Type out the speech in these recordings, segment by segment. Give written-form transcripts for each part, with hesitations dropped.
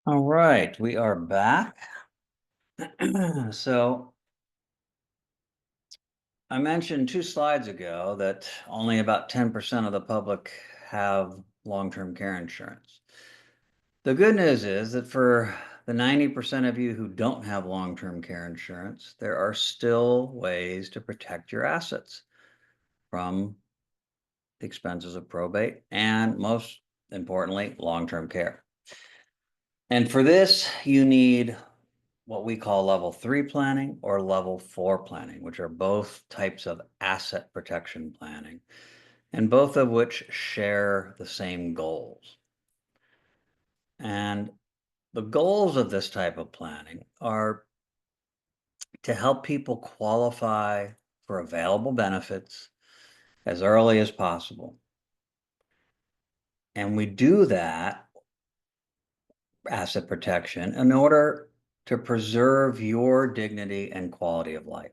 All right, we are back. So I mentioned 2 slides ago that only about 10% of the public have long-term care insurance. The good news is that for the 90% of you who don't have long-term care insurance, there are still ways to protect your assets from the expenses of probate and, most importantly, long-term care. And for this, you need what we call level 3 planning or level 4 planning, which are both types of asset protection planning, and both of which share the same goals. And the goals of this type of planning are to help people qualify for available benefits as early as possible. And we do that asset protection in order to preserve your dignity and quality of life.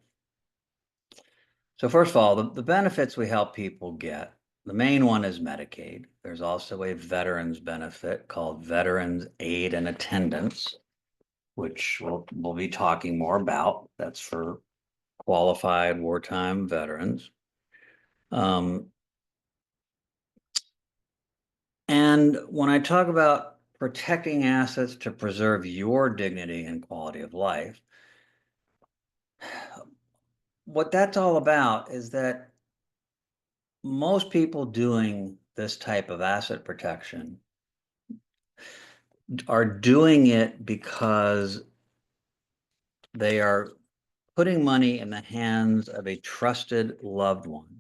So first of all, the benefits we help people get, the main one is Medicaid. There's also a veterans benefit called Veterans Aid and Attendance, which we'll be talking more about. That's for qualified wartime veterans. Um, and when I talk about protecting assets to preserve your dignity and quality of life, what that's all about is that most people doing this type of asset protection are doing it because they are putting money in the hands of a trusted loved one,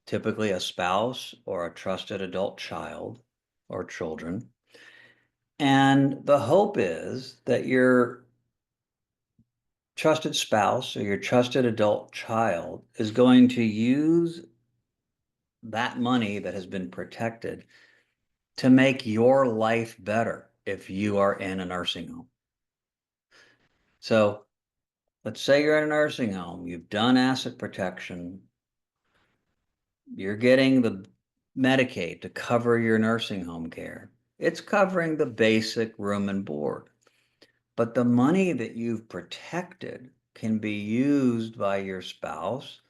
typically a spouse or a trusted adult child or children. And the hope is that your trusted spouse or your trusted adult child is going to use that money that has been protected to make your life better if you are in a nursing home. So let's say you're in a nursing home, you've done asset protection, you're getting the Medicaid to cover your nursing home care. It's covering the basic room and board. But the money that you've protected can be used by your spouse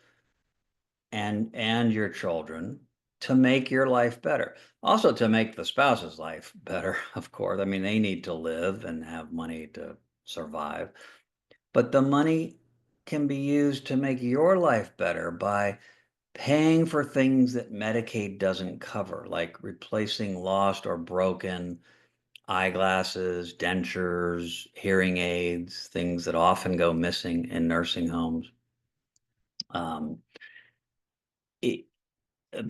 and your children to make your life better. Also to make the spouse's life better, of course. I mean, they need to live and have money to survive. But the money can be used to make your life better by paying for things that Medicaid doesn't cover, like replacing lost or broken eyeglasses, dentures, hearing aids, things that often go missing in nursing homes. Um, it,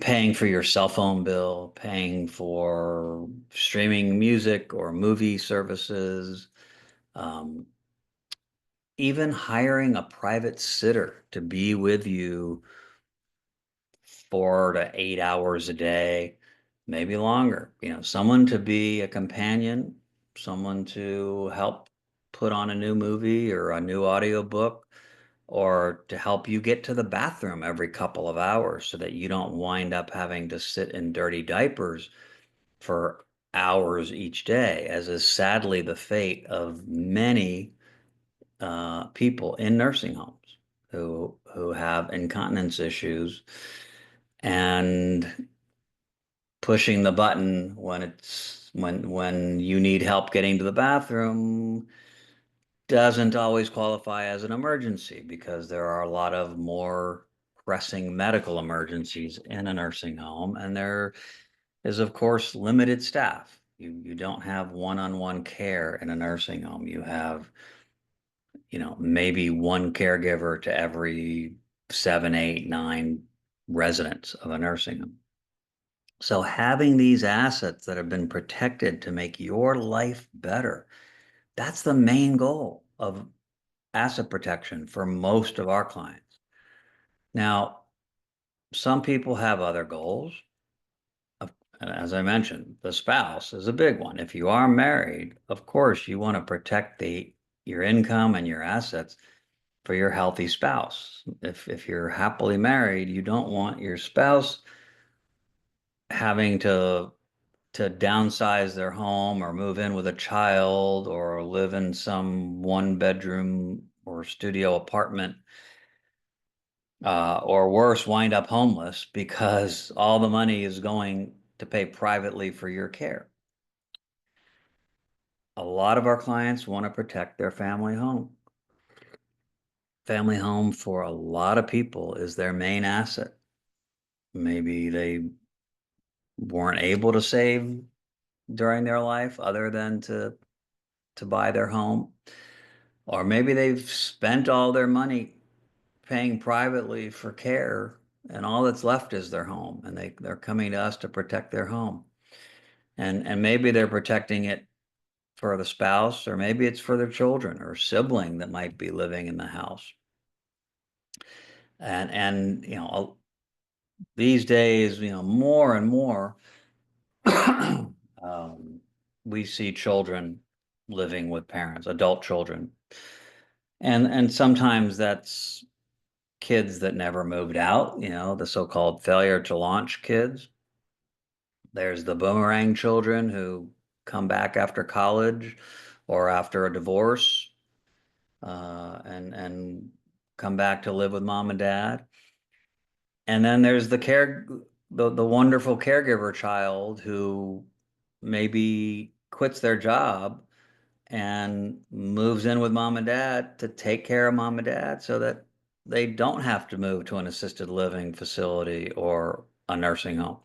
Paying for your cell phone bill, paying for streaming music or movie services, um, even hiring a private sitter to be with you 4 to 8 hours a day, maybe longer. Someone to be a companion, someone to help put on a new movie or a new audiobook, or to help you get to the bathroom every couple of hours so that you don't wind up having to sit in dirty diapers for hours each day, as is sadly the fate of many people in nursing homes who have incontinence issues and pushing the button when you need help getting to the bathroom doesn't always qualify as an emergency because there are a lot of more pressing medical emergencies in a nursing home, and there is, of course, limited staff. You don't have one-on-one care in a nursing home. You have, maybe one caregiver to every 7, 8, 9 residents of a nursing home. So having these assets that have been protected to make your life better, that's the main goal of asset protection for most of our clients. Now, some people have other goals. As I mentioned, the spouse is a big one. If you are married, of course, you want to protect your income and your assets for your healthy spouse. If you're happily married, you don't want your spouse having to to downsize their home or move in with a child or live in some one bedroom or studio apartment, or worse, wind up homeless because all the money is going to pay privately for your care. A lot of our clients want to protect their family home. Family home for a lot of people is their main asset. Maybe they weren't able to save during their life other than to buy their home. Or maybe they've spent all their money paying privately for care and all that's left is their home and they're coming to us to protect their home. And maybe they're protecting it for the spouse, or maybe it's for their children or sibling that might be living in the house. And these days, more and more, we see children living with parents, adult children. And sometimes that's kids that never moved out, the so-called failure to launch kids. There's the boomerang children who come back after college or after a divorce, and come back to live with mom and dad. And then there's the wonderful caregiver child who maybe quits their job and moves in with mom and dad to take care of mom and dad so that they don't have to move to an assisted living facility or a nursing home.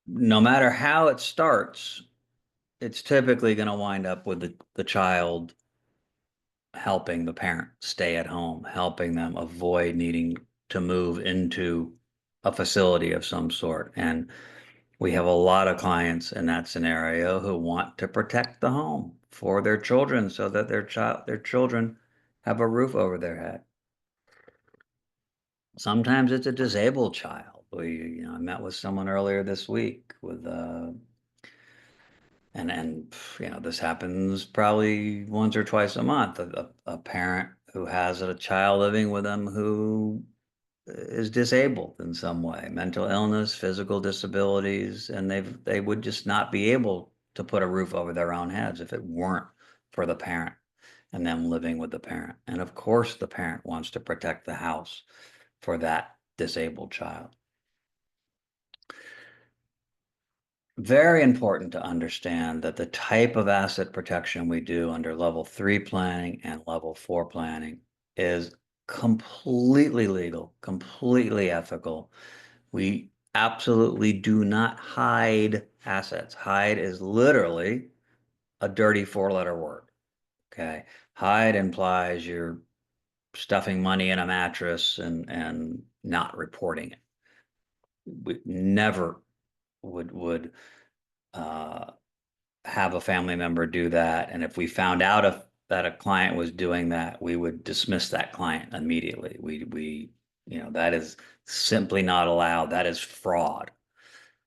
No matter how it starts, it's typically going to wind up with the child helping the parent stay at home, helping them avoid needing to move into a facility of some sort. And we have a lot of clients in that scenario who want to protect the home for their children so that their children have a roof over their head. Sometimes it's a disabled child. I met with someone earlier this week with and this happens probably once or twice a month. A parent who has a child living with them who is disabled in some way, mental illness, physical disabilities, and they would just not be able to put a roof over their own heads if it weren't for the parent and them living with the parent. And of course, the parent wants to protect the house for that disabled child. Very important to understand that the type of asset protection we do under level 3 planning and level 4 planning is completely legal, completely ethical. We absolutely do not hide assets. Hide is literally a dirty 4-letter word. Okay. Hide implies you're stuffing money in a mattress and not reporting it. We never would uh, have a family member do that. And if we found out that a client was doing that, we would dismiss that client immediately. That is simply not allowed. That is fraud.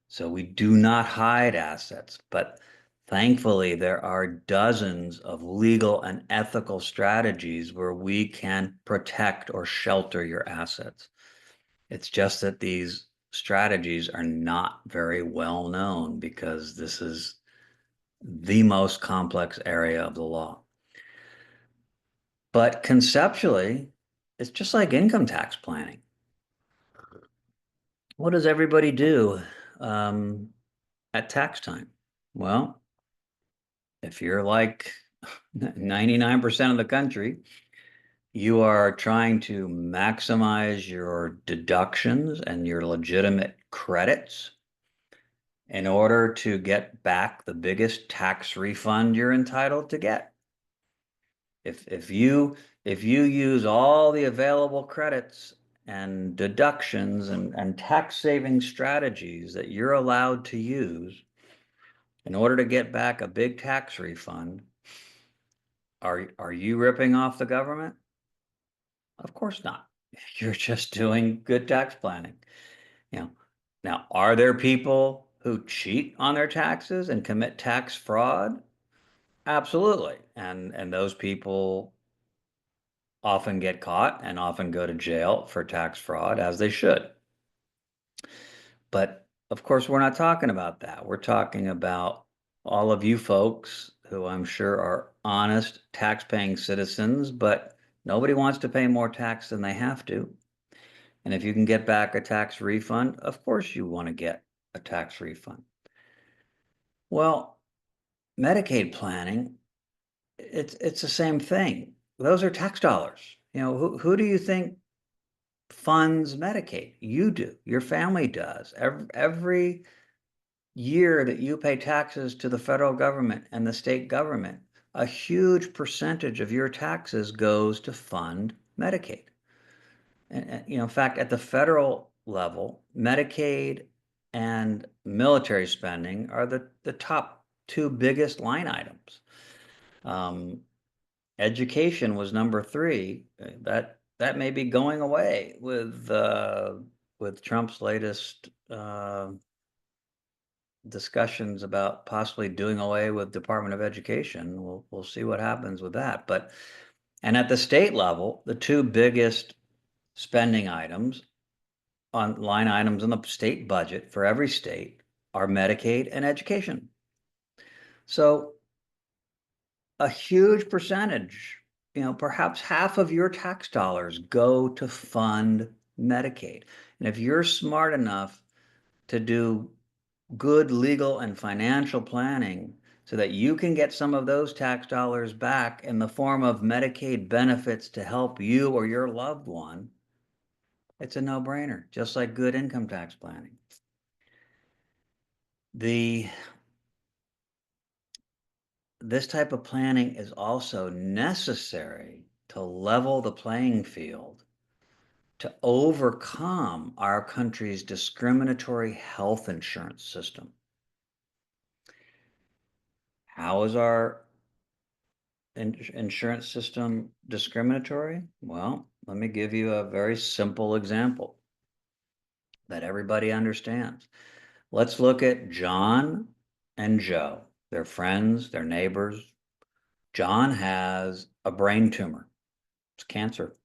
So we do not hide assets, but thankfully there are dozens of legal and ethical strategies where we can protect or shelter your assets. It's just that these strategies are not very well known because this is the most complex area of the law. But conceptually, it's just like income tax planning. What does everybody do at tax time? Well, if you're like 99% of the country, you are trying to maximize your deductions and your legitimate credits in order to get back the biggest tax refund you're entitled to get. If you use all the available credits and deductions and tax saving strategies that you're allowed to use in order to get back a big tax refund, are you ripping off the government? Of course not. You're just doing good tax planning. You know, now, are there people who cheat on their taxes and commit tax fraud? Absolutely. And those people often get caught and often go to jail for tax fraud, as they should. But Of course, we're not talking about that. We're talking about all of you folks who I'm sure are honest, tax-paying citizens, but nobody wants to pay more tax than they have to. And if you can get back a tax refund, of course you want to get a tax refund. Well, Medicaid planning, it's the same thing. Those are tax dollars. Who do you think funds Medicaid? You do. Your family does. Every year that you pay taxes to the federal government and the state government, a huge percentage of your taxes goes to fund Medicaid. And in fact, at the federal level, Medicaid and military spending are the top two biggest line items. Um, Education was number three. That may be going away with Trump's latest discussions about possibly doing away with Department of Education. We'll see what happens with that. And at the state level, the two biggest spending items on line items in the state budget for every state are Medicaid and education. So a huge percentage, perhaps half of your tax dollars go to fund Medicaid. And if you're smart enough to do good legal and financial planning so that you can get some of those tax dollars back in the form of Medicaid benefits to help you or your loved one, it's a no-brainer, just like good income tax planning. This type of planning is also necessary to level the playing field to overcome our country's discriminatory health insurance system. How is our insurance system discriminatory? Well, let me give you a very simple example that everybody understands. Let's look at John and Joe. They're friends, they're neighbors. John has a brain tumor. It's cancer.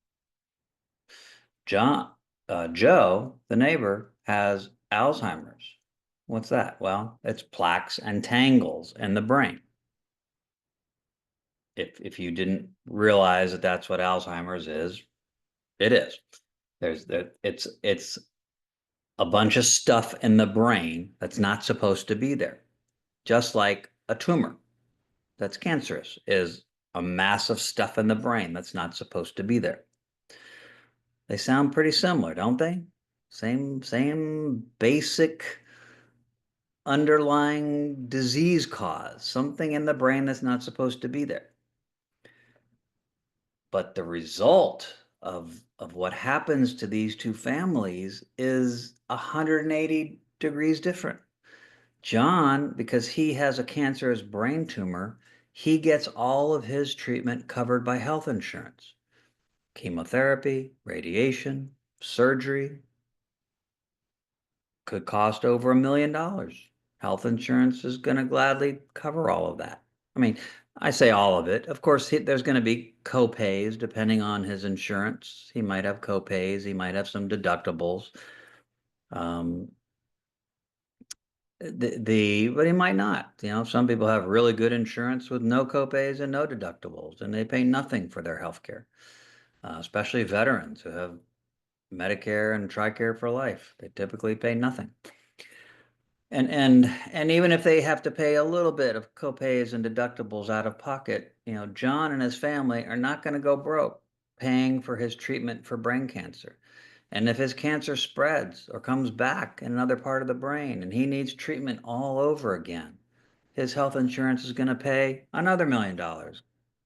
Joe, the neighbor, has Alzheimer's. What's that? Well, it's plaques and tangles in the brain. If you didn't realize that that's what Alzheimer's is, it is. It's a bunch of stuff in the brain that's not supposed to be there. Just like a tumor that's cancerous is a mass of stuff in the brain that's not supposed to be there. They sound pretty similar, don't they? Same basic underlying disease cause, something in the brain that's not supposed to be there. But the result of what happens to these two families is 180 degrees different. John, because he has a cancerous brain tumor, he gets all of his treatment covered by health insurance. Chemotherapy, radiation, surgery could cost over $1 million. Health insurance is going to gladly cover all of that. I mean, I say all of it. Of course, there's going to be co-pays depending on his insurance. He might have co-pays. He might have some deductibles. But he might not. Some people have really good insurance with no co-pays and no deductibles, and they pay nothing for their health care, especially veterans who have Medicare and TRICARE for life. They typically pay nothing. And even if they have to pay a little bit of co-pays and deductibles out of pocket, John and his family are not going to go broke paying for his treatment for brain cancer. And if his cancer spreads or comes back in another part of the brain and he needs treatment all over again, his health insurance is going to pay another $1 million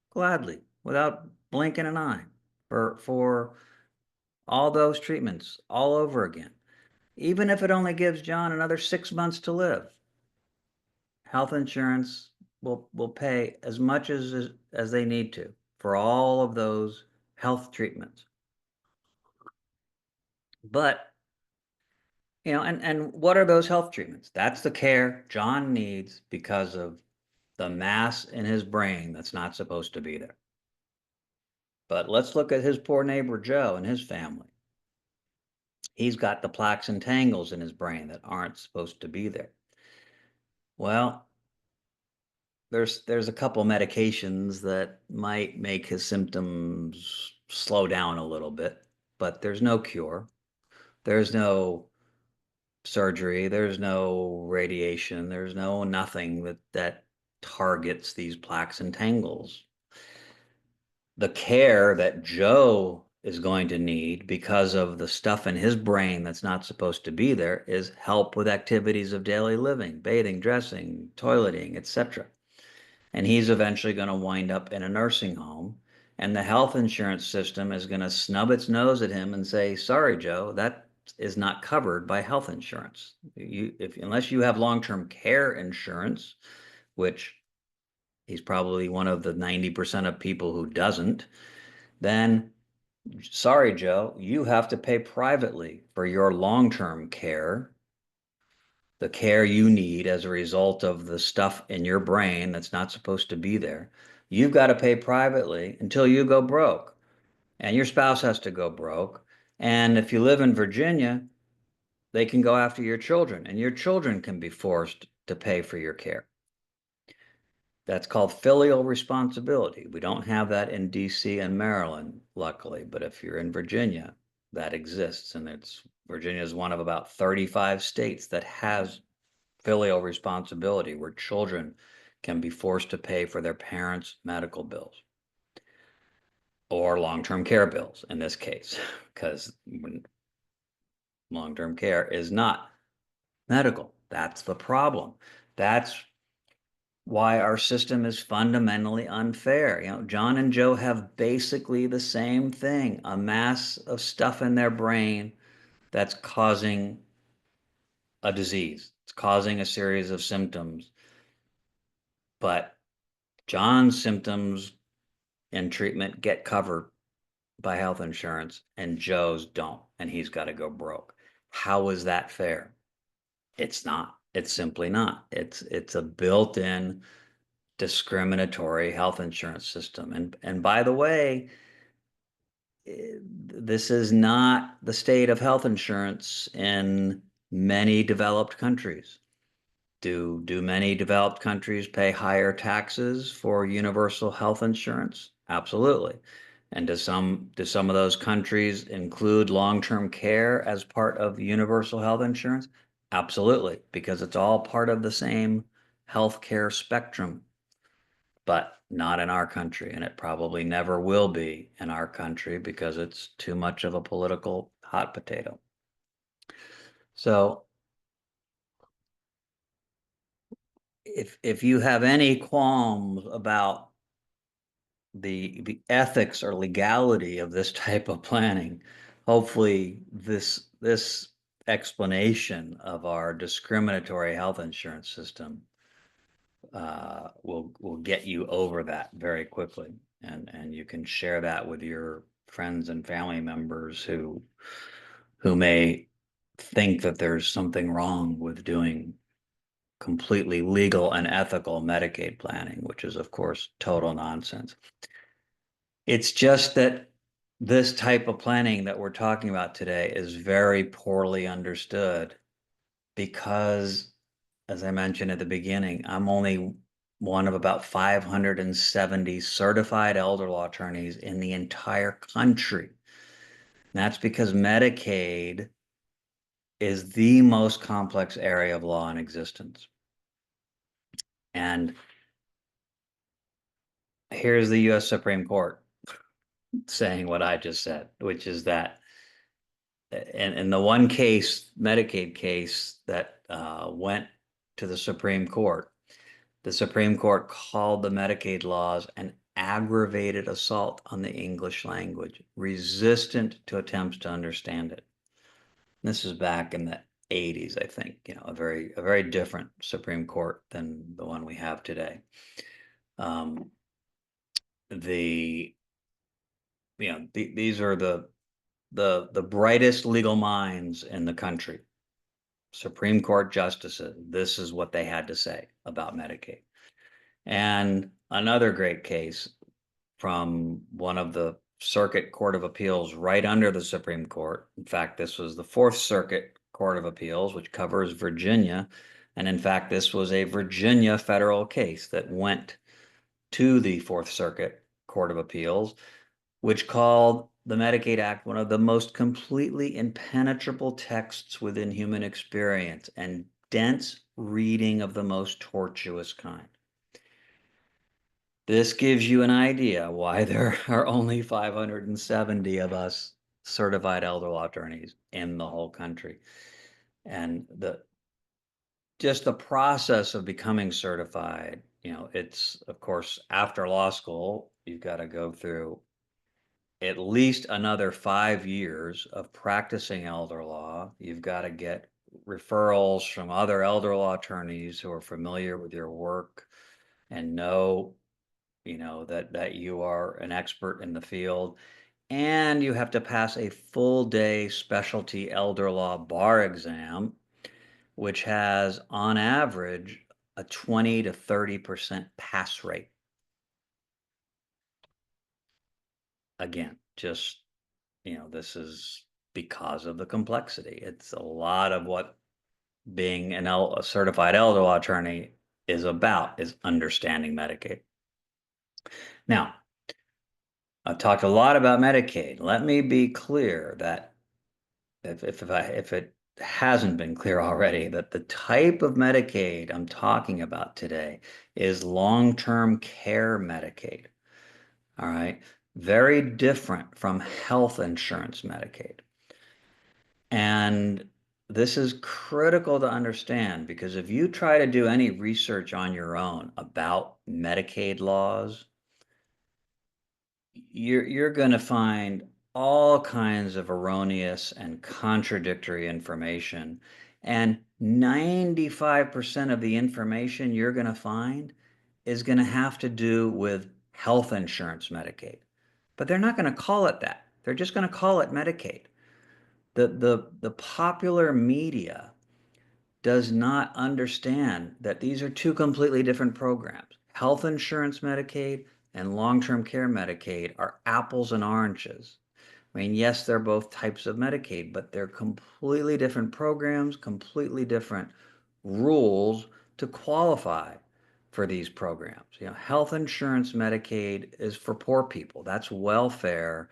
gladly without blinking an eye for all those treatments all over again. Even if it only gives John another 6 months to live, health insurance will pay as much as they need to for all of those health treatments. But and what are those health treatments? That's the care John needs because of the mass in his brain that's not supposed to be there. But let's look at his poor neighbor Joe and his family. He's got the plaques and tangles in his brain that aren't supposed to be there. Well, there's a couple medications that might make his symptoms slow down a little bit, but there's no cure. There's no surgery, there's no radiation, there's no nothing that targets these plaques and tangles. The care that Joe is going to need because of the stuff in his brain that's not supposed to be there is help with activities of daily living, bathing, dressing, toileting, etc. And he's eventually going to wind up in a nursing home. And the health insurance system is going to snub its nose at him and say, sorry, Joe, that is not covered by health insurance. Unless you have long-term care insurance, which he's probably one of the 90% of people who doesn't, then sorry, Joe, you have to pay privately for your long-term care, the care you need as a result of the stuff in your brain that's not supposed to be there. You've got to pay privately until you go broke, and your spouse has to go broke. And if you live in Virginia, they can go after your children, and your children can be forced to pay for your care. That's called filial responsibility. We don't have that in DC and Maryland, luckily, but if you're in Virginia, that exists. And Virginia is one of about 35 states that has filial responsibility, where children can be forced to pay for their parents' medical bills or long-term care bills in this case, because long-term care is not medical. That's the problem. That's why our system is fundamentally unfair. John and Joe have basically the same thing, a mass of stuff in their brain that's causing a disease. It's causing a series of symptoms. But John's symptoms and treatment get covered by health insurance, and Joe's don't, and he's got to go broke. How is that fair? It's not. It's simply not. It's a built-in discriminatory health insurance system. And by the way, this is not the state of health insurance in many developed countries. Do many developed countries pay higher taxes for universal health insurance? Absolutely. And do some of those countries include long-term care as part of universal health insurance? Absolutely, because it's all part of the same healthcare spectrum, but not in our country, and it probably never will be in our country because it's too much of a political hot potato. So if you have any qualms about the ethics or legality of this type of planning, hopefully this explanation of our discriminatory health insurance system will get you over that very quickly, and you can share that with your friends and family members who may think that there's something wrong with doing completely legal and ethical Medicaid planning, which is, of course, total nonsense. It's just that this type of planning that we're talking about today is very poorly understood because, as I mentioned at the beginning, I'm only one of about 570 certified elder law attorneys in the entire country. And that's because Medicaid is the most complex area of law in existence. And here's the US Supreme Court saying what I just said, which is that in the one case, Medicaid case that went to the Supreme Court called the Medicaid laws an aggravated assault on the English language, resistant to attempts to understand it. This is back in the 80s, I think, a very different Supreme Court than the one we have today. Um, the these are the brightest legal minds in the country, Supreme Court justices. This is what they had to say about Medicaid. And another great case from one of the Circuit Court of Appeals right under the Supreme Court. In fact, this was the Fourth Circuit Court of Appeals, which covers Virginia. And in fact, this was a Virginia federal case that went to the Fourth Circuit Court of Appeals, which called the Medicaid Act one of the most completely impenetrable texts within human experience and dense reading of the most tortuous kind. This gives you an idea why there are only 570 of us certified elder law attorneys in the whole country. And just the process of becoming certified, it's, of course, after law school, you've got to go through at least another 5 years of practicing elder law. You've got to get referrals from other elder law attorneys who are familiar with your work and know, that you are an expert in the field. And you have to pass a full day specialty elder law bar exam, which has on average a 20 to 30% pass rate. Again, just, this is because of the complexity. It's a lot of what being a certified elder law attorney is about, is understanding Medicaid. Now, I've talked a lot about Medicaid. Let me be clear that if it hasn't been clear already, that the type of Medicaid I'm talking about today is long-term care Medicaid. All right. Very different from health insurance Medicaid. And this is critical to understand, because if you try to do any research on your own about Medicaid laws, you're going to find all kinds of erroneous and contradictory information. And 95% of the information you're going to find is going to have to do with health insurance Medicaid. But they're not going to call it that. They're just going to call it Medicaid. The popular media does not understand that these are two completely different programs. Health insurance Medicaid and long-term care Medicaid are apples and oranges. I mean, yes, they're both types of Medicaid, but they're completely different programs, completely different rules to qualify for these programs. Health insurance Medicaid is for poor people. That's welfare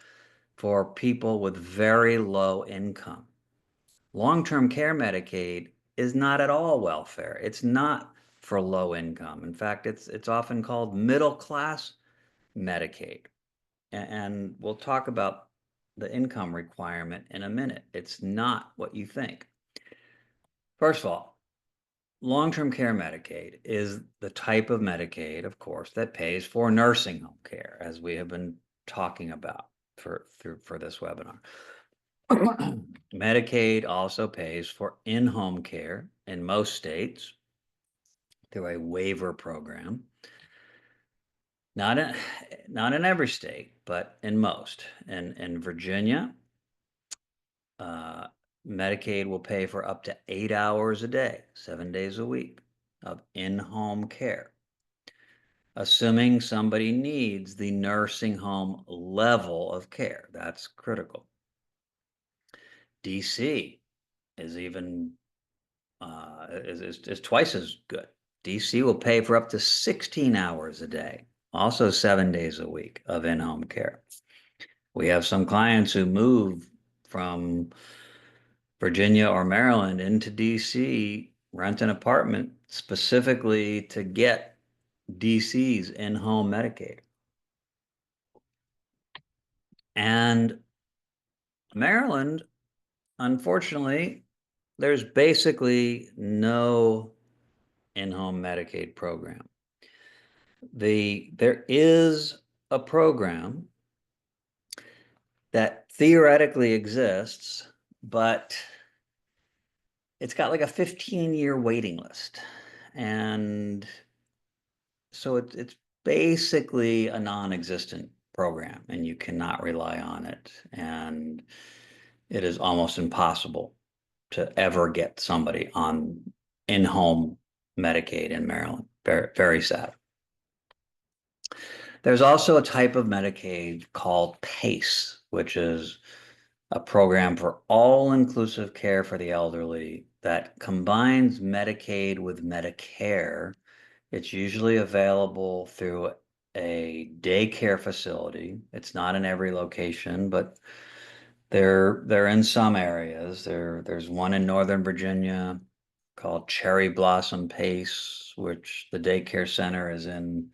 for people with very low income. Long-term care Medicaid is not at all welfare. It's not for low income. In fact, it's often called middle class Medicaid. And we'll talk about the income requirement in a minute. It's not what you think. First of all, long-term care Medicaid is the type of Medicaid, of course, that pays for nursing home care, as we have been talking about for this webinar. Medicaid also pays for in-home care in most states through a waiver program. Not in every state, but in most. In Virginia, Medicaid will pay for up to 8 hours a day, 7 days a week of in-home care, assuming somebody needs the nursing home level of care. That's critical. DC is even is twice as good. DC will pay for up to 16 hours a day, also 7 days a week of in-home care. We have some clients who move from Virginia or Maryland into DC, rent an apartment specifically to get DC's in-home Medicaid. And Maryland, unfortunately, there's basically no in-home Medicaid program. There is a program that theoretically exists, but it's got like a 15-year waiting list. And so it's basically a non-existent program, and you cannot rely on it. And it is almost impossible to ever get somebody on in-home Medicaid in Maryland. Very, very sad. There's also a type of Medicaid called PACE, which is a program for all-inclusive care for the elderly that combines Medicaid with Medicare. It's usually available through a daycare facility. It's not in every location, but they're in some areas. There's one in Northern Virginia called Cherry Blossom Pace, which the daycare center is in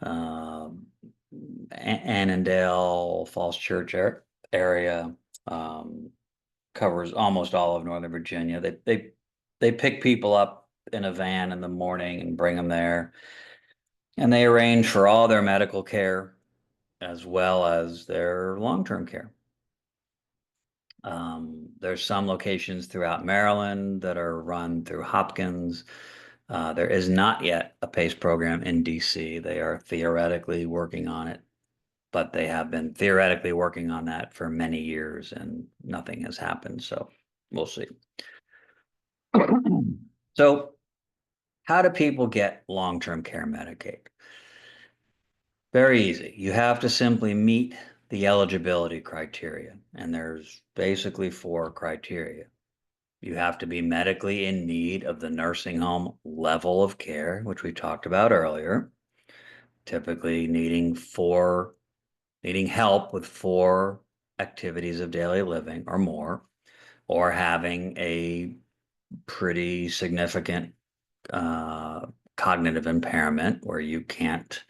um, Annandale, Falls Church area. Um, Covers almost all of Northern Virginia. They pick people up in a van in the morning and bring them there, and they arrange for all their medical care as well as their long-term care. There's some locations throughout Maryland that are run through Hopkins. There is not yet a PACE program in DC. They are theoretically working on it, but they have been theoretically working on that for many years and nothing has happened. So we'll see. So, how do people get long-term care Medicaid? Very easy. You have to simply meet the eligibility criteria, and there's basically four criteria. You have to be medically in need of the nursing home level of care, which we talked about earlier, typically needing help with four activities of daily living or more, or having a pretty significant cognitive impairment where you can't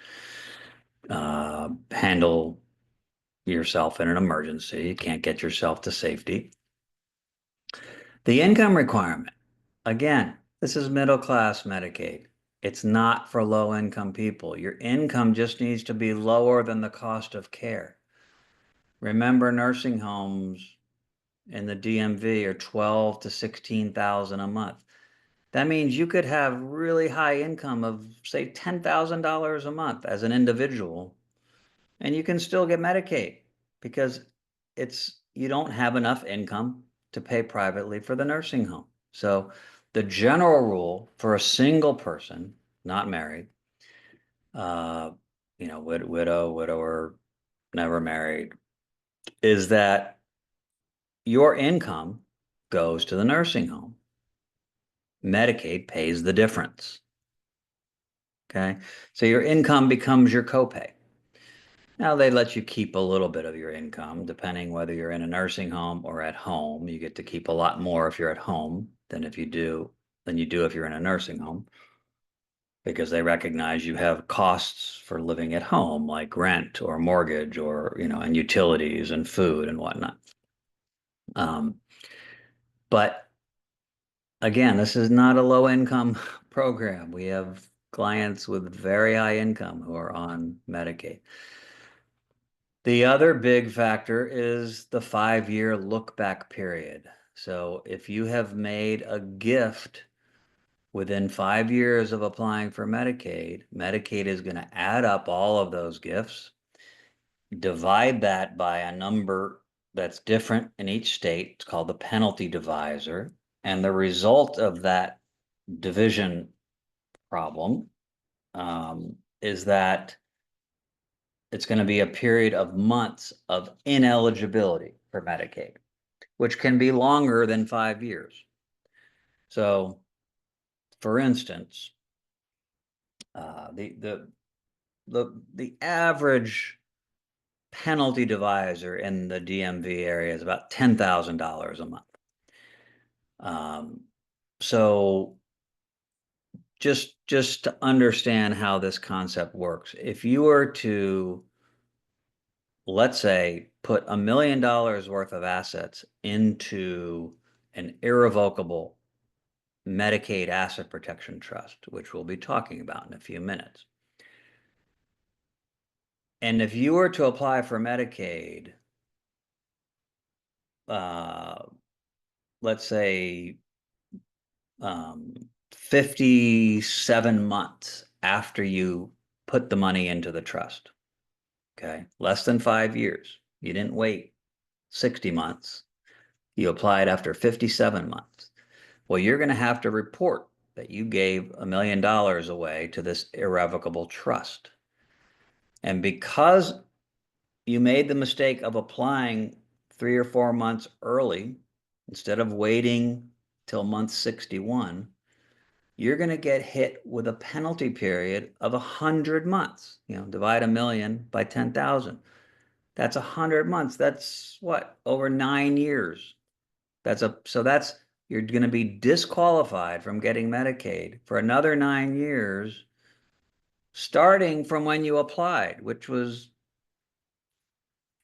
handle yourself in an emergency, you can't get yourself to safety. The income requirement, again, this is middle class Medicaid. It's not for low income people. Your income just needs to be lower than the cost of care. Remember, nursing homes in the DMV are 12 to 16,000 a month. That means you could have really high income of say $10,000 a month as an individual, and you can still get Medicaid because you don't have enough income to pay privately for the nursing home. So the general rule for a single person, not married, uh, widower, never married, is that your income goes to the nursing home. Medicaid pays the difference. Okay. So your income becomes your copay. Now they let you keep a little bit of your income, depending whether you're in a nursing home or at home. You get to keep a lot more if you're at home than you do if you're in a nursing home, because they recognize you have costs for living at home, like rent or mortgage or, and utilities and food and whatnot. But again, this is not a low income program. We have clients with very high income who are on Medicaid. The other big factor is the 5-year look back period. So if you have made a gift within 5 years of applying for Medicaid, Medicaid is going to add up all of those gifts, divide that by a number that's different in each state. It's called the penalty divisor. And the result of that division problem is that it's going to be a period of months of ineligibility for Medicaid, which can be longer than 5 years. So, for instance, the average penalty divisor in the DMV area is about $10,000 a month. So just to understand how this concept works, if you were to, let's say, put $1 million worth of assets into an irrevocable Medicaid asset protection trust, which we'll be talking about in a few minutes. And if you were to apply for Medicaid, let's say 57 months after you put the money into the trust, okay, less than 5 years. You didn't wait 60 months. You applied after 57 months. Well, you're going to have to report that you gave $1 million away to this irrevocable trust. And because you made the mistake of applying 3 or 4 months early, instead of waiting till month 61, you're going to get hit with a penalty period of 100 months. Divide 1,000,000 by 10,000. That's 100 months. That's what? Over 9 years. So you're going to be disqualified from getting Medicaid for another 9 years, starting from when you applied, which was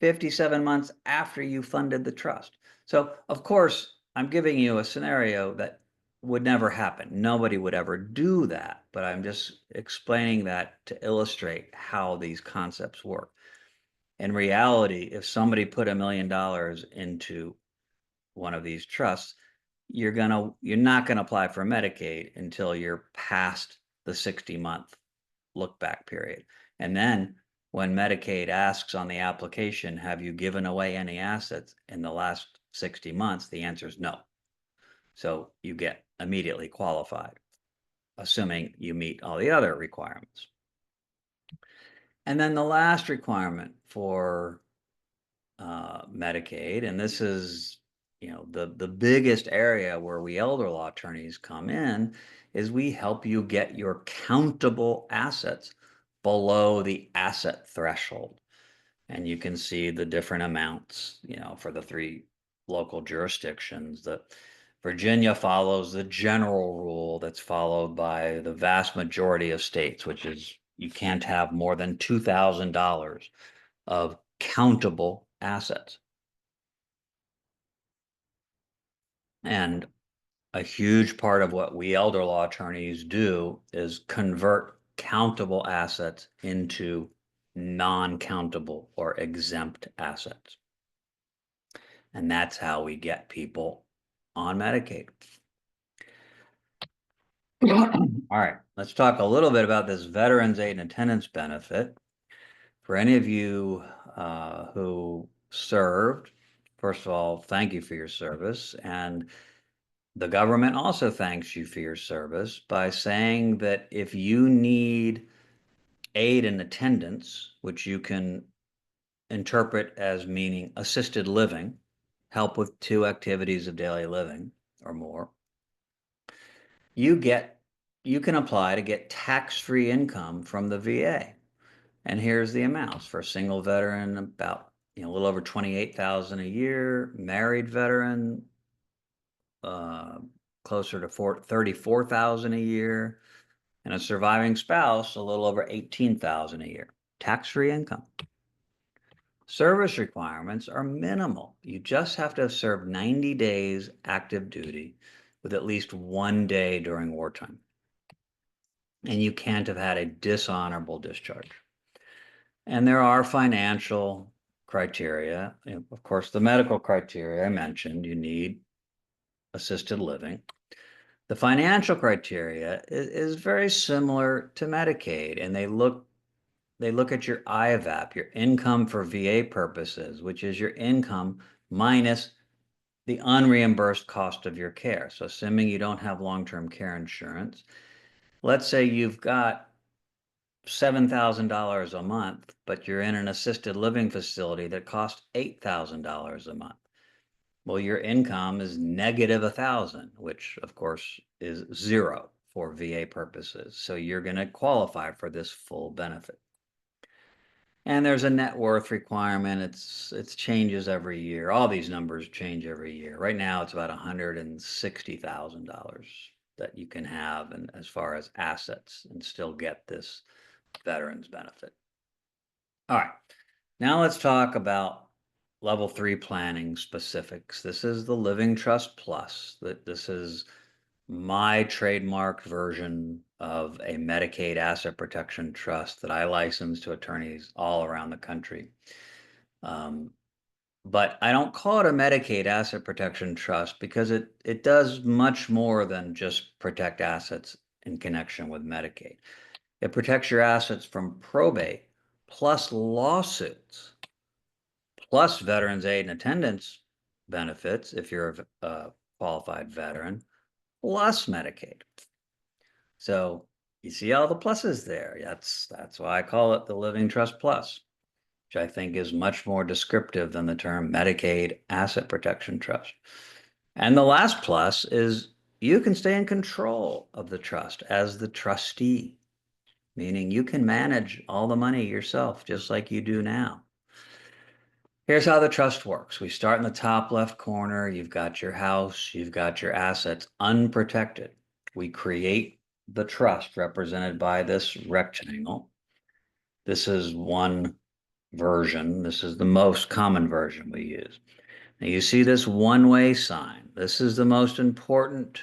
57 months after you funded the trust. So, of course, I'm giving you a scenario that would never happen. Nobody would ever do that, but I'm just explaining that to illustrate how these concepts work. In reality, if somebody put $1,000,000 into one of these trusts, you're not gonna apply for Medicaid until you're past the 60-month look back period. And then when Medicaid asks on the application, have you given away any assets in the last 60 months? The answer is no. So you get immediately qualified, assuming you meet all the other requirements. And then the last requirement for Medicaid, and this is the biggest area where we elder law attorneys come in, is we help you get your countable assets below the asset threshold. And you can see the different amounts, for the 3 local jurisdictions. That Virginia follows the general rule that's followed by the vast majority of states, which is you can't have more than $2,000 of countable assets. And a huge part of what we elder law attorneys do is convert countable assets into non-countable or exempt assets. And that's how we get people on Medicaid. All right, let's talk a little bit about this Veterans Aid and Attendance benefit. For any of you who served, first of all, thank you for your service. And the government also thanks you for your service by saying that if you need aid and attendance, which you can interpret as meaning assisted living, help with 2 activities of daily living or more, you can apply to get tax-free income from the VA. And here's the amounts. For a single veteran, about a little over 28,000 a year. Married veteran, closer to 34,000 a year, and a surviving spouse, a little over 18,000 a year. Tax-free income. Service requirements are minimal. You just have to have served 90 days active duty with at least 1 day during wartime. And you can't have had a dishonorable discharge. And there are financial criteria. Of course, the medical criteria I mentioned, you need assisted living. The financial criteria is very similar to Medicaid, and they look at your IVAP, your income for VA purposes, which is your income minus the unreimbursed cost of your care. So assuming you don't have long-term care insurance, let's say you've got $7,000 a month, but you're in an assisted living facility that costs $8,000 a month. Well, your income is negative 1,000, which of course is 0 for VA purposes. So you're going to qualify for this full benefit. And there's a net worth requirement. It changes every year. All these numbers change every year. Right now, it's about $160,000 that you can have, and as far as assets, and still get this veterans benefit. All right, now let's talk about level 3 planning specifics. This is the Living Trust Plus. This is my trademarked version of a Medicaid asset protection trust that I license to attorneys all around the country. But I don't call it a Medicaid asset protection trust because it does much more than just protect assets in connection with Medicaid. It protects your assets from probate, plus lawsuits, plus veterans aid and attendance benefits if you're a qualified veteran, plus Medicaid. So You see all the pluses there. That's why I call it the Living Trust Plus, which I think is much more descriptive than the term Medicaid Asset Protection Trust. And the last plus is you can stay in control of the trust as the trustee, meaning you can manage all the money yourself, just like you do now. Here's how the trust works. We start in the top left corner. You've got your house, you've got your assets unprotected. We create the trust represented by this rectangle. This is one version. This is the most common version we use. Now you see this one-way sign. This is the most important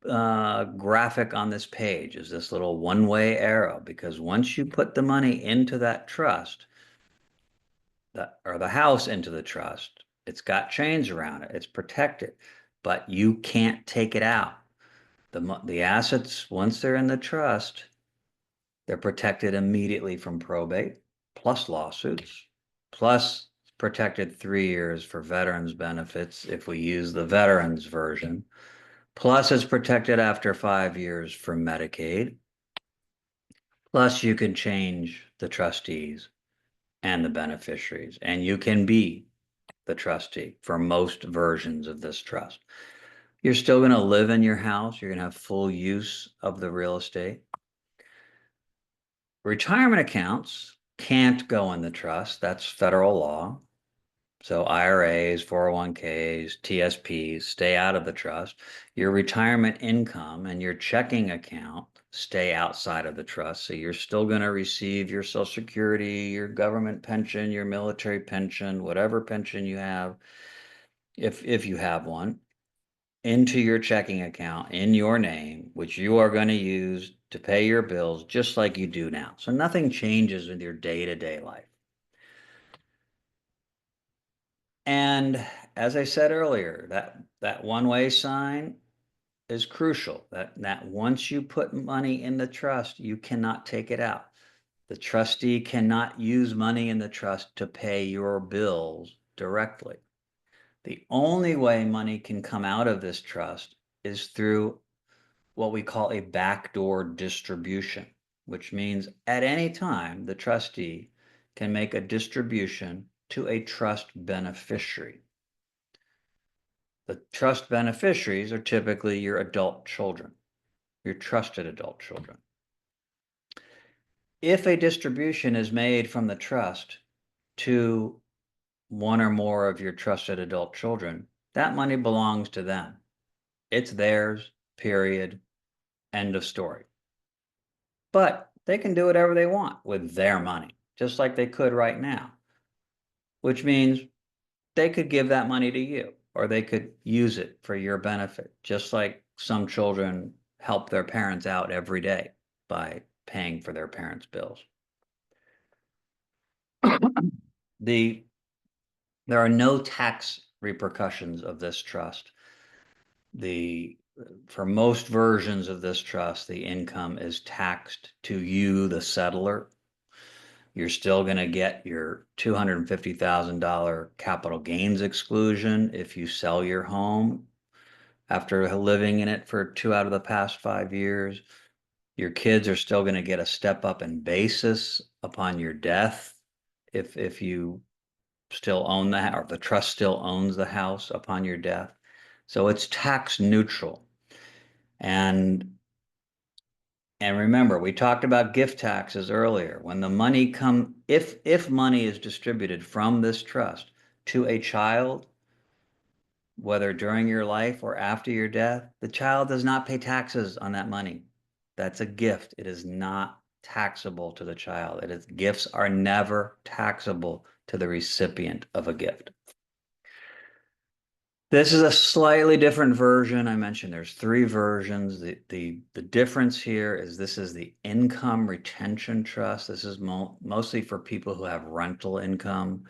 graphic on this page, is this little one-way arrow, because once you put the money into that trust, or the house into the trust, it's got chains around it, it's protected, but you can't take it out. The assets, once they're in the trust, they're protected immediately from probate, plus lawsuits, plus protected 3 years for veterans benefits if we use the veterans version. Plus it's protected after 5 years for Medicaid. Plus you can change the trustees and the beneficiaries, and you can be the trustee for most versions of this trust. You're still going to live in your house. You're going to have full use of the real estate. Retirement accounts can't go in the trust. That's federal law. So IRAs, 401ks, TSPs stay out of the trust. Your retirement income and your checking account stay outside of the trust. So you're still going to receive your Social Security, your government pension, your military pension, whatever pension you have, if you have one, into your checking account in your name, which you are going to use to pay your bills just like you do now. So nothing changes with your day-to-day life. And as I said earlier, that one-way sign is crucial. That once you put money in the trust, you cannot take it out. The trustee cannot use money in the trust to pay your bills directly. The only way money can come out of this trust is through what we call a backdoor distribution, which means at any time the trustee can make a distribution to a trust beneficiary. The trust beneficiaries are typically your adult children, your trusted adult children. If a distribution is made from the trust to one or more of your trusted adult children, that money belongs to them. It's theirs, period, end of story. But they can do whatever they want with their money, just like they could right now, which means they could give that money to you, or they could use it for your benefit, just like some children help their parents out every day by paying for their parents' bills. There are no tax repercussions of this trust. For most versions of this trust, the income is taxed to you, the settlor. You're still going to get your $250,000 capital gains exclusion if you sell your home after living in it for 2 out of the past 5 years. Your kids are still going to get a step up in basis upon your death if you still own the house, or the trust still owns the house upon your death. So it's tax neutral. And remember, we talked about gift taxes earlier. When the money if money is distributed from this trust to a child, whether during your life or after your death, the child does not pay taxes on that money. That's a gift. It is not taxable to the child. Gifts are never taxable to the recipient of a gift. This is a slightly different version. I mentioned there's 3 versions. The difference here is this is the income retention trust. This is mostly for people who have rental income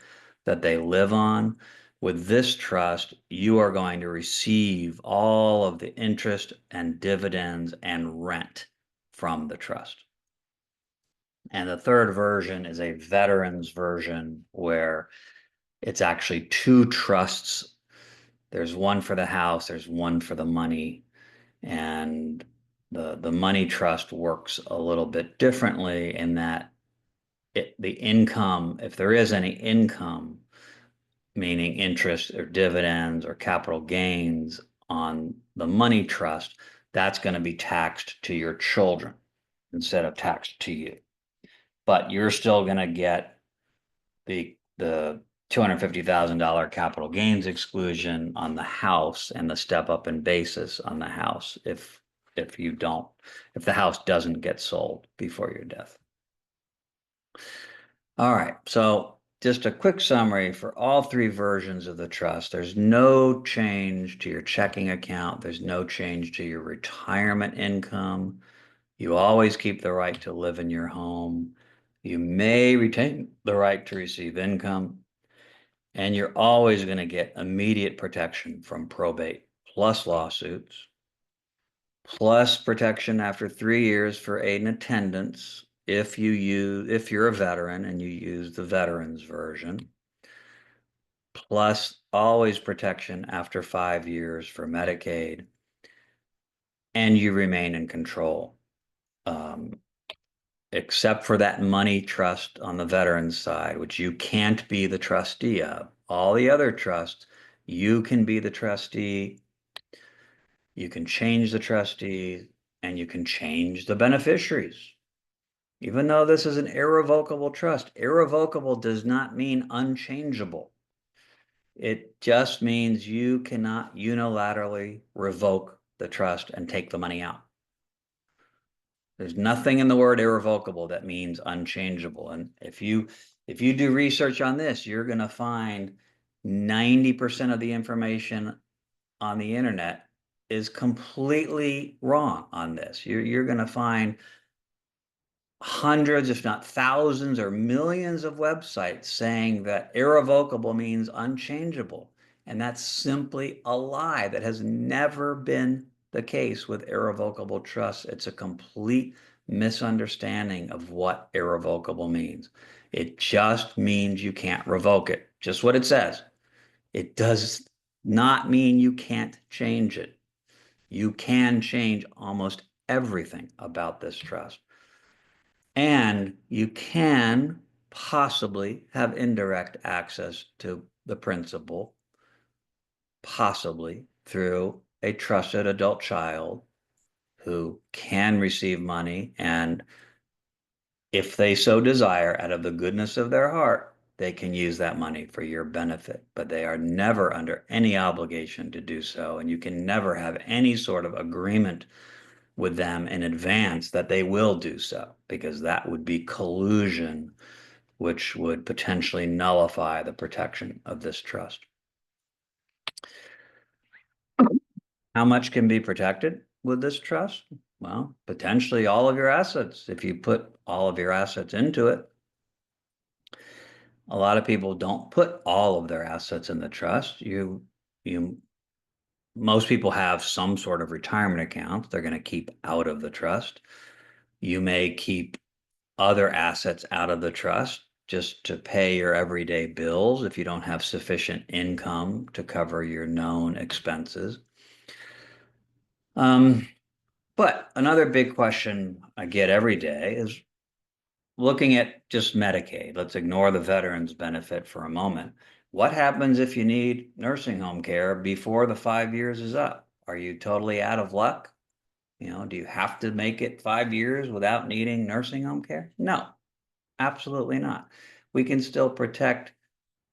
that they live on. With this trust, you are going to receive all of the interest and dividends and rent from the trust. And the third version is a veterans version where it's actually 2 trusts. There's one for the house, there's one for the money, and the money trust works a little bit differently in that the income, if there is any income, meaning interest or dividends or capital gains on the money trust, that's going to be taxed to your children instead of taxed to you. But you're still going to get the $250,000 capital gains exclusion on the house and the step up in basis on the house if you don't, if the house doesn't get sold before your death. All right, so just a quick summary for all three versions of the trust. There's no change to your checking account. There's no change to your retirement income. You always keep the right to live in your home. You may retain the right to receive income, and you're always going to get immediate protection from probate plus lawsuits, plus protection after 3 years for aid and attendance if you're a veteran and you use the veterans version, plus always protection after 5 years for Medicaid, and you remain in control. Except for that money trust on the veterans side, which you can't be the trustee of. All the other trusts, you can be the trustee, you can change the trustee, and you can change the beneficiaries. Even though this is an irrevocable trust, irrevocable does not mean unchangeable. It just means you cannot unilaterally revoke the trust and take the money out. There's nothing in the word irrevocable that means unchangeable. And if you do research on this, you're going to find 90% of the information on the internet is completely wrong on this. You're going to find hundreds, if not thousands or millions of websites saying that irrevocable means unchangeable. And that's simply a lie. That has never been the case with irrevocable trusts. It's a complete misunderstanding of what irrevocable means. It just means you can't revoke it, just what it says. It does not mean you can't change it. You can change almost everything about this trust. And you can possibly have indirect access to the principal, possibly through a trusted adult child who can receive money, and if they so desire, out of the goodness of their heart, they can use that money for your benefit. But they are never under any obligation to do so, and you can never have any sort of agreement with them in advance that they will do so, because that would be collusion, which would potentially nullify the protection of this trust. How much can be protected with this trust? Well, potentially all of your assets, if you put all of your assets into it. A lot of people don't put all of their assets in the trust. Most people have some sort of retirement account they're going to keep out of the trust. You may keep other assets out of the trust just to pay your everyday bills if you don't have sufficient income to cover your known expenses. But another big question I get every day is looking at just Medicaid. Let's ignore the veterans benefit for a moment. What happens if you need nursing home care before the 5 years is up? Are you totally out of luck? Do you have to make it 5 years without needing nursing home care? No, absolutely not. We can still protect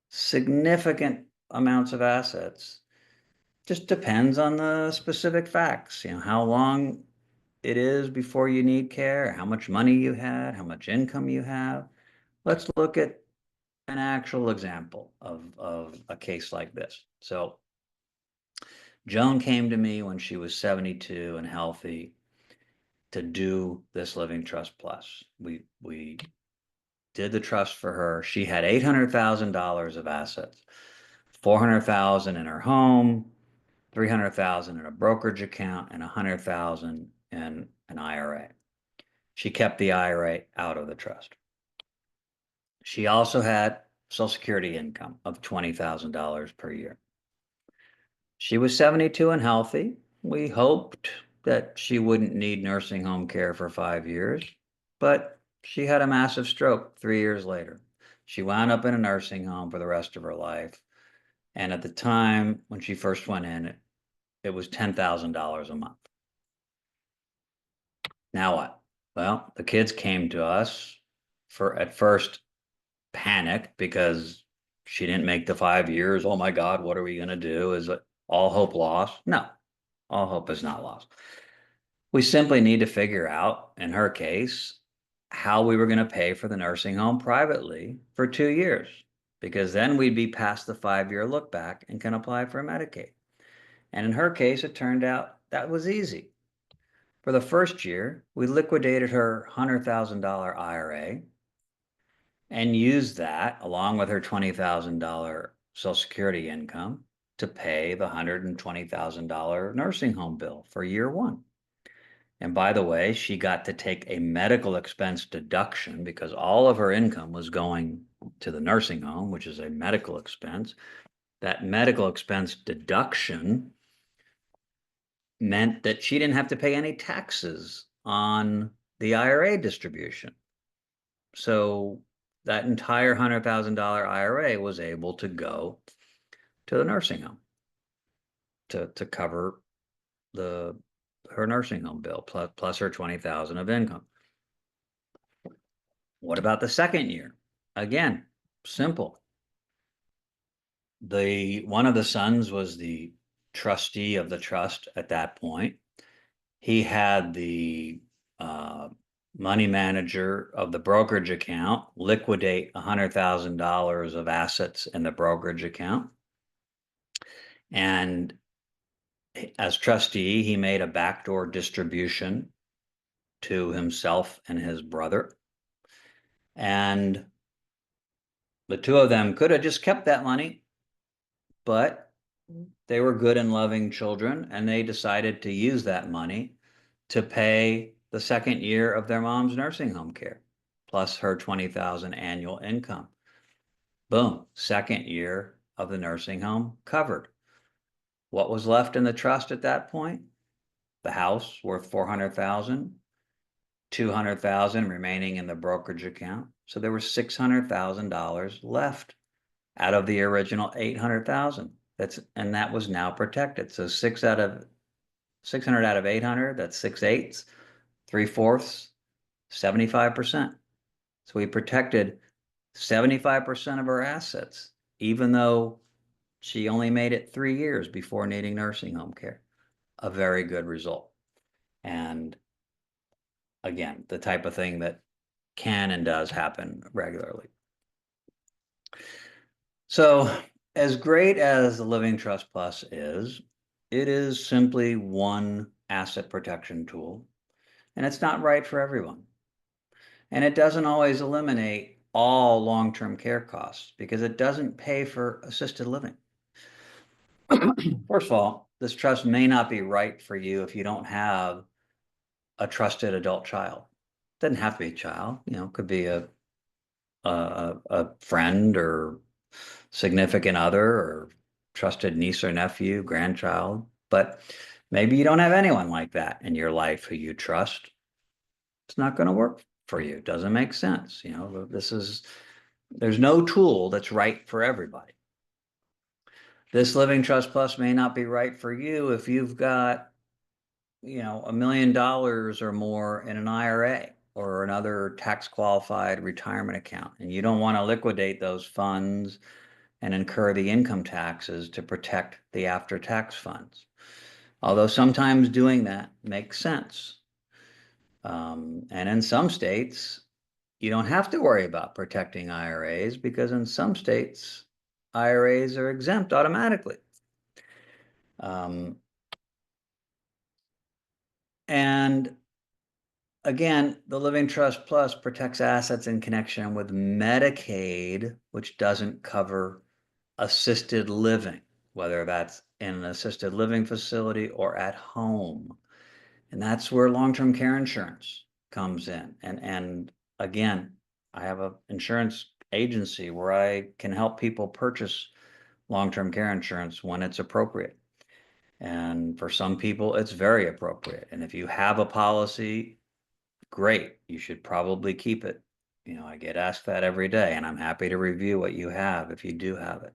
significant amounts of assets. Just depends on the specific facts, how long it is before you need care, how much money you had, how much income you have. Let's look at an actual example of a case like this. So Joan came to me when she was 72 and healthy to do this Living Trust Plus. We did the trust for her. She had $800,000 of assets, 400,000 in her home, 300,000 in a brokerage account, and 100,000 in an IRA. She kept the IRA out of the trust. She also had Social Security income of $20,000 per year. She was 72 and healthy. We hoped that she wouldn't need nursing home care for 5 years, but she had a massive stroke 3 years later. She wound up in a nursing home for the rest of her life. And at the time when she first went in, it was $10,000 a month. Now what? Well, the kids came to us for at first panic because she didn't make the 5 years. Oh my God, what are we going to do? Is it all hope lost? No, all hope is not lost. We simply need to figure out, in her case, how we were going to pay for the nursing home privately for 2 years, because then we'd be past the 5 year look back and can apply for Medicaid. And in her case, it turned out that was easy. For the first year, we liquidated her $100,000 IRA and used that along with her $20,000 Social Security income to pay the $120,000 nursing home bill for year one. And by the way, she got to take a medical expense deduction because all of her income was going to the nursing home, which is a medical expense. That medical expense deduction meant that she didn't have to pay any taxes on the IRA distribution. So that entire $100,000 IRA was able to go to the nursing home to cover her nursing home bill plus her $20,000 of income. What about the second year? Again, simple. One of the sons was the trustee of the trust at that point. He had the money manager of the brokerage account liquidate $100,000 of assets in the brokerage account. And as trustee, he made a backdoor distribution to himself and his brother. And the two of them could have just kept that money, but they were good and loving children, and they decided to use that money to pay the second year of their mom's nursing home care, plus her $20,000 annual income. Boom, second year of the nursing home covered. What was left in the trust at that point? The house worth $400,000, $200,000 remaining in the brokerage account. So there was $600,000 left out of the original $800,000. And that was now protected. So 600 out of 800, that's 6/8, 3/4, 75%. So we protected 75% of her assets, even though she only made it 3 years before needing nursing home care. A very good result. And again, the type of thing that can and does happen regularly. So as great as the Living Trust Plus is, it is simply one asset protection tool, and it's not right for everyone. And it doesn't always eliminate all long-term care costs because it doesn't pay for assisted living. First of all, this trust may not be right for you if you don't have a trusted adult child. It doesn't have to be a child, it could be a friend or significant other or trusted niece or nephew, grandchild. But maybe you don't have anyone like that in your life who you trust. It's not going to work for you. It doesn't make sense. There's no tool that's right for everybody. This Living Trust Plus may not be right for you if you've got, $1 million or more in an IRA or another tax qualified retirement account, and you don't want to liquidate those funds and incur the income taxes to protect the after-tax funds. Although sometimes doing that makes sense. And in some states, you don't have to worry about protecting IRAs because in some states, IRAs are exempt automatically. And again, the Living Trust Plus protects assets in connection with Medicaid, which doesn't cover assisted living, whether that's in an assisted living facility or at home. And that's where long-term care insurance comes in. And again, I have an insurance agency where I can help people purchase long-term care insurance when it's appropriate. And for some people, it's very appropriate. And if you have a policy, great, you should probably keep it. I get asked that every day, and I'm happy to review what you have if you do have it.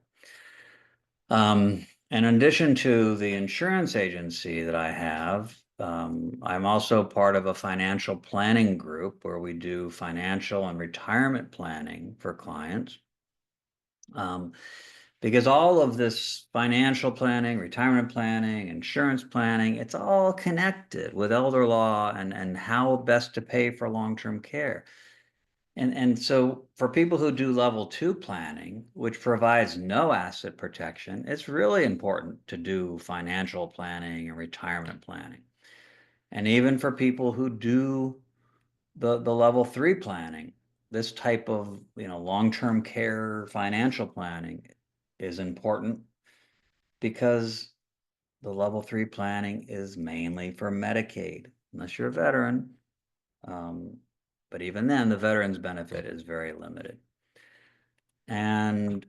In addition to the insurance agency that I have, I'm also part of a financial planning group where we do financial and retirement planning for clients. Because all of this financial planning, retirement planning, insurance planning, it's all connected with elder law and how best to pay for long-term care. And so for people who do level 2 planning, which provides no asset protection, it's really important to do financial planning and retirement planning. And even for people who do the level 3 planning, this type of long-term care financial planning is important because the level 3 planning is mainly for Medicaid, unless you're a veteran. But even then, the veterans benefit is very limited. And,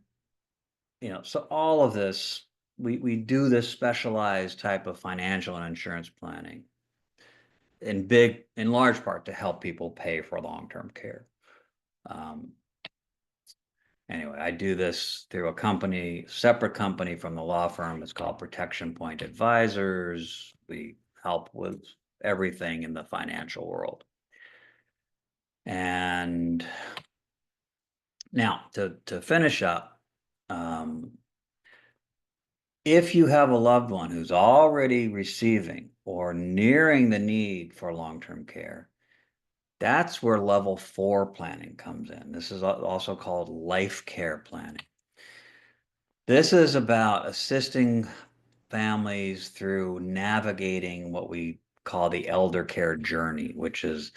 so all of this, we do this specialized type of financial and insurance planning in large part to help people pay for long-term care. Anyway, I do this through a separate company from the law firm. It's called Protection Point Advisors. We help with everything in the financial world. And now to finish up, if you have a loved one who's already receiving or nearing the need for long-term care, that's where level 4 planning comes in. This is also called life care planning. This is about assisting families through navigating what we call the elder care journey, which is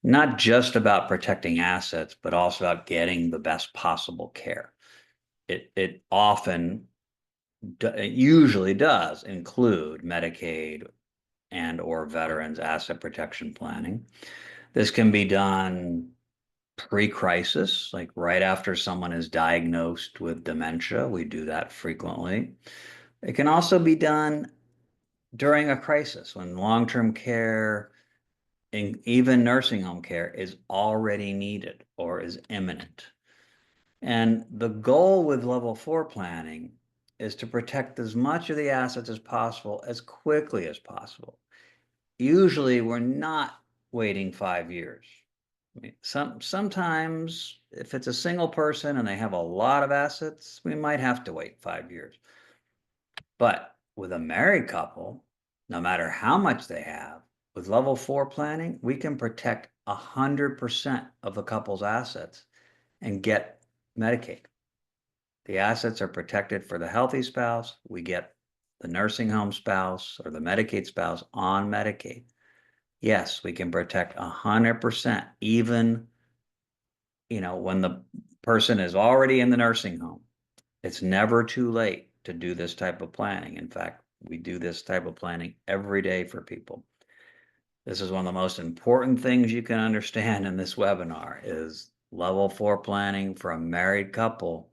not just about protecting assets, but also about getting the best possible care. It usually does include Medicaid and or veterans asset protection planning. This can be done pre-crisis, like right after someone is diagnosed with dementia. We do that frequently. It can also be done during a crisis when long-term care and even nursing home care is already needed or is imminent. And the goal with level 4 planning is to protect as much of the assets as possible as quickly as possible. Usually we're not waiting 5 years. I mean, sometimes if it's a single person and they have a lot of assets, we might have to wait 5 years. But with a married couple, no matter how much they have, with level 4 planning, we can protect 100% of the couple's assets and get Medicaid. The assets are protected for the healthy spouse. We get the nursing home spouse or the Medicaid spouse on Medicaid. Yes, we can protect 100%, even, when the person is already in the nursing home. It's never too late to do this type of planning. In fact, we do this type of planning every day for people. This is one of the most important things you can understand in this webinar is level 4 planning for a married couple.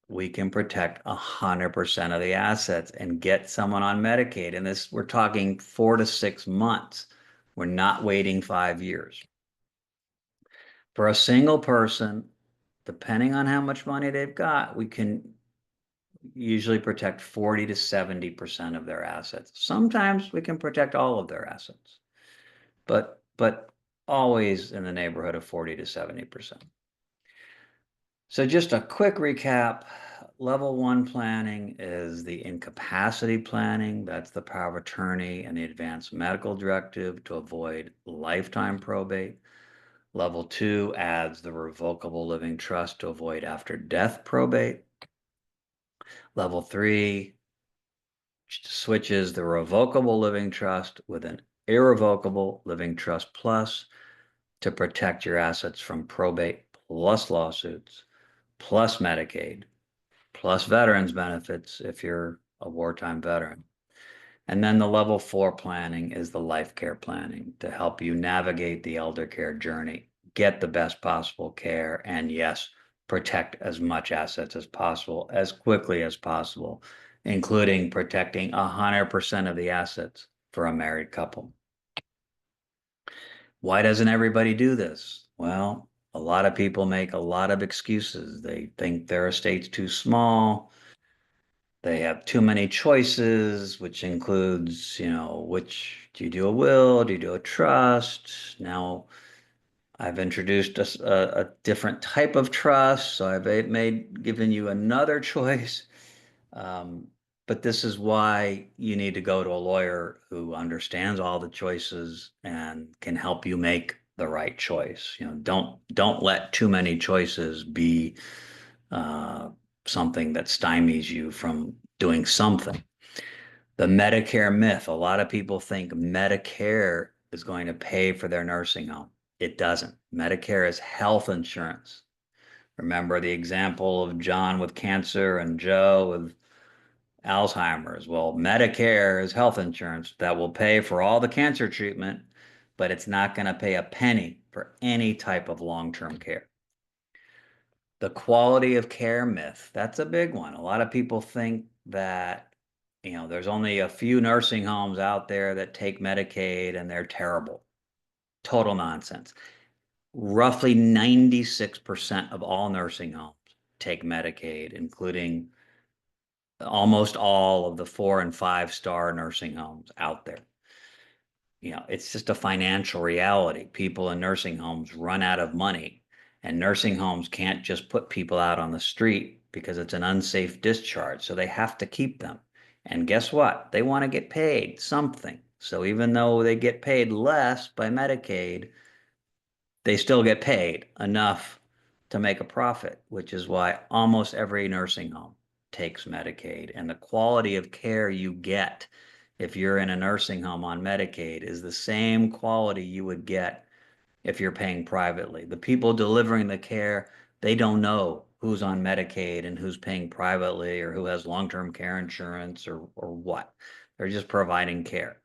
We can protect 100% of the assets and get someone on Medicaid. And this, we're talking 4 to 6 months. We're not waiting 5 years. For a single person, depending on how much money they've got, we can usually protect 40 to 70% of their assets. Sometimes we can protect all of their assets, but always in the neighborhood of 40 to 70%. So just a quick recap. Level 1 planning is the incapacity planning. That's the power of attorney and the advanced medical directive to avoid lifetime probate. Level 2 adds the revocable living trust to avoid after death probate. Level 3 switches the revocable living trust with an irrevocable living trust plus to protect your assets from probate plus lawsuits, plus Medicaid, plus veterans benefits if you're a wartime veteran. And then the level 4 planning is the life care planning to help you navigate the elder care journey, get the best possible care, and yes, protect as much assets as possible, as quickly as possible, including protecting 100% of the assets for a married couple. Why doesn't everybody do this? Well, a lot of people make a lot of excuses. They think their estate's too small. They have too many choices, which includes, which do you do a will? Do you do a trust? Now, I've introduced a different type of trust, so I've given you another choice. Um, but this is why you need to go to a lawyer who understands all the choices and can help you make the right choice. Don't let too many choices be uh, something that stymies you from doing something. The Medicare myth. A lot of people think Medicare is going to pay for their nursing home. It doesn't. Medicare is health insurance. Remember the example of John with cancer and Joe with Alzheimer's. Well, Medicare is health insurance that will pay for all the cancer treatment, but it's not going to pay a penny for any type of long-term care. The quality of care myth, that's a big one. A lot of people think that, there's only a few nursing homes out there that take Medicaid and they're terrible. Total nonsense. Roughly 96% of all nursing homes take Medicaid, including almost all of the 4 and 5 star nursing homes out there. It's just a financial reality. People in nursing homes run out of money, and nursing homes can't just put people out on the street because it's an unsafe discharge. So they have to keep them. And guess what? They want to get paid something. So even though they get paid less by Medicaid, they still get paid enough to make a profit, which is why almost every nursing home takes Medicaid. And the quality of care you get if you're in a nursing home on Medicaid is the same quality you would get if you're paying privately. The people delivering the care, they don't know who's on Medicaid and who's paying privately or who has long-term care insurance or what. They're just providing care.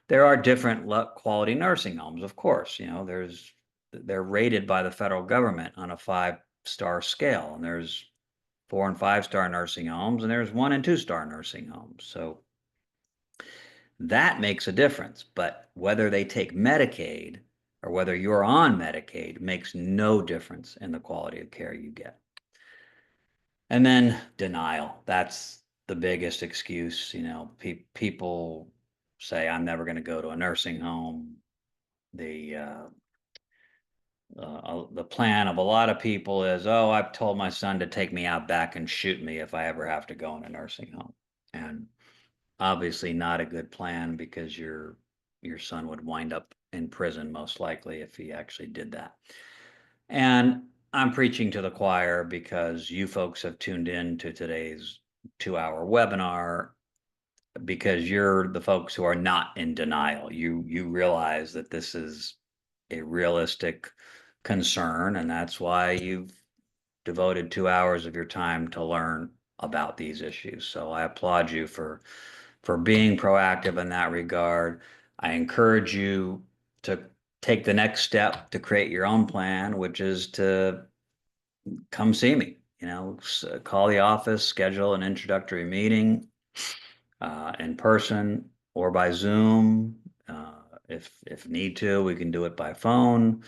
There are different quality nursing homes, of course. They're rated by the federal government on a 5 star scale, and there's 4 and 5 star nursing homes, and there's 1 and 2 star nursing homes. So that makes a difference. But whether they take Medicaid or whether you're on Medicaid makes no difference in the quality of care you get. And then denial. That's the biggest excuse. People say, I'm never going to go to a nursing home. The plan of a lot of people is, oh, I've told my son to take me out back and shoot me if I ever have to go in a nursing home. And obviously not a good plan, because your son would wind up in prison most likely if he actually did that. And I'm preaching to the choir because you folks have tuned in to today's 2-hour webinar because you're the folks who are not in denial. You realize that this is a realistic concern, and that's why you've devoted 2 hours of your time to learn about these issues. So I applaud you for being proactive in that regard. I encourage you to take the next step to create your own plan, which is to come see me. Call the office, schedule an introductory meeting in person or by Zoom. If need to, we can do it by phone.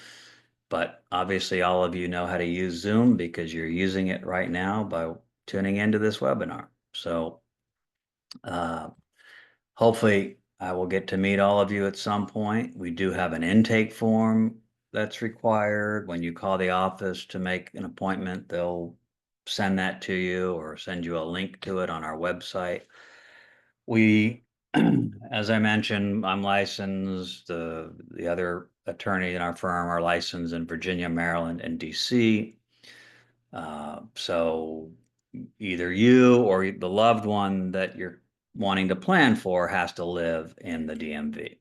But obviously, all of you know how to use Zoom because you're using it right now by tuning into this webinar. So hopefully, I will get to meet all of you at some point. We do have an intake form that's required. When you call the office to make an appointment, they'll send that to you or send you a link to it on our website. We, as I mentioned, I'm licensed. The other attorney in our firm are licensed in Virginia, Maryland, and DC. So either you or the loved one that you're wanting to plan for has to live in the DMV.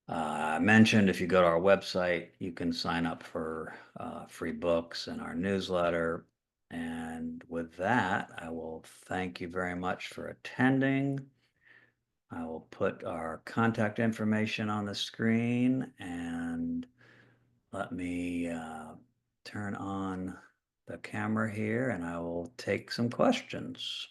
I mentioned if you go to our website, you can sign up for free books in our newsletter. And with that, I will thank you very much for attending. I will put our contact information on the screen, and let me turn on the camera here, and I will take some questions.